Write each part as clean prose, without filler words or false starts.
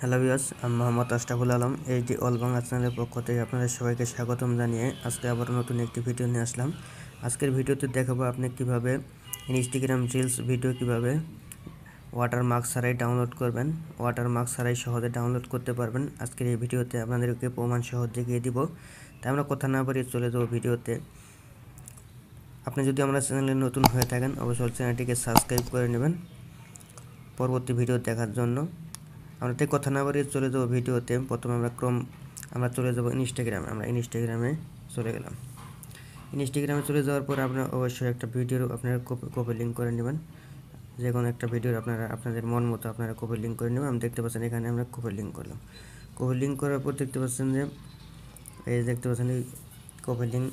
Hello viewers, আমি Mohammad Ashraful Alam. HD all Bangla চ্যানেলের পক্ষ থেকে আপনাদের সবাইকে স্বাগতম জানিয়ে আজকে আবার নতুন একটি ভিডিও নিয়ে আসলাম। আজকের ভিডিওতে দেখাবো আপনি কিভাবে ইনস্টাগ্রাম রিলস ভিডিও কিভাবে ওয়াটারমার্ক ছাড়াই ডাউনলোড করবেন, ওয়াটারমার্ক ছাড়াই সহজে ডাউনলোড করতে পারবেন। আজকের এই ভিডিওতে আপনাদেরকে প্রমাণ সহ দেখিয়ে দিব। তাই আমরা কথা না বাড়িয়ে চলে যাবো ভিডিওতে। আপনি যদি আমার চ্যানেলে নতুন হয়ে থাকেন অবশ্যই চ্যানেলটিকে সাবস্ক্রাইব করে নেবেন পরবর্তী ভিডিও দেখার জন্য। আমরা তাই কথা না বাড়িয়ে চলে যাবো ভিডিওতে। প্রথমে আমরা চলে যাব ইনস্টাগ্রামে। আমরা ইনস্টাগ্রামে চলে গেলাম। ইনস্টাগ্রামে চলে যাওয়ার পর আপনারা অবশ্যই একটা ভিডিওর আপনারা কপি লিঙ্ক করে নেবেন। যে কোনো একটা ভিডিওর আপনাদের মন মতো আপনারা কপি লিঙ্ক করে নেবেন। আমি দেখতে পাচ্ছেন এখানে আমরা কপি লিঙ্ক করলাম। কপি লিঙ্ক করার পর দেখতে পাচ্ছেন যে এই দেখতে পাচ্ছেন এই কপি লিঙ্ক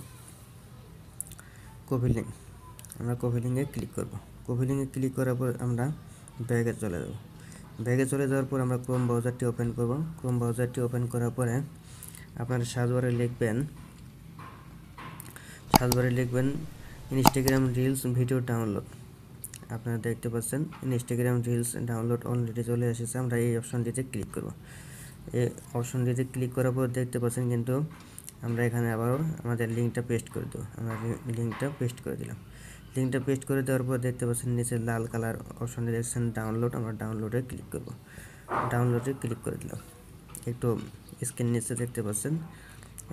আমরা কপি লিঙ্কে ক্লিক করব। কপি লিঙ্কে ক্লিক করার পর আমরা ব্যাগে চলে যাব। ব্যাগে চলে যাওয়ার পর আমরা ক্রোম ব্রাউজারটি ওপেন করব। ক্রোম ব্রাউজারটি ওপেন করার পরে আপনারা সার্চ বারে লিখবেন ইনস্টাগ্রাম রিলস ভিডিও ডাউনলোড। আপনারা দেখতে পাচ্ছেন ইনস্টাগ্রাম রিলস ডাউনলোড অলরেডি চলে এসেছে। আমরা এই অপশনটিতে ক্লিক করব। এই অপশনটিতে ক্লিক করার পর দেখতে পাচ্ছেন কিন্তু আমরা এখানে আবারও আমাদের লিঙ্কটা পেস্ট করে দেবো। আমরা লিঙ্কটা পেস্ট করে দিলাম। লিঙ্কটা পেস্ট করে দেওয়ার পর দেখতে পাচ্ছেন নিচে লাল কালার অপশনে দেখছেন ডাউনলোড। আমরা ডাউনলোডে ক্লিক করব। ডাউনলোডে ক্লিক করে দিলাম। একটু স্ক্রিন নিচে দেখতে পাচ্ছেন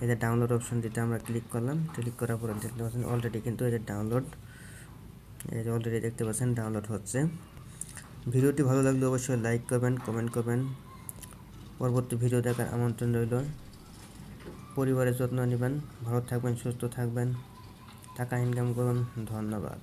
এই যে ডাউনলোড অপশনটিতে আমরা ক্লিক করলাম। ক্লিক করার পর দেখতে পাচ্ছেন অলরেডি কিন্তু এই যে অলরেডি দেখতে পাচ্ছেন ডাউনলোড হচ্ছে। ভিডিওটি ভালো লাগলে অবশ্যই লাইক করবেন, কমেন্ট করবেন। পরবর্তী ভিডিও দেখার আমন্ত্রণ রইল। পরিবারের যত্ন নেবেন। ভালো থাকবেন, সুস্থ থাকবেন, টাকা ইনকাম করুন। ধন্যবাদ।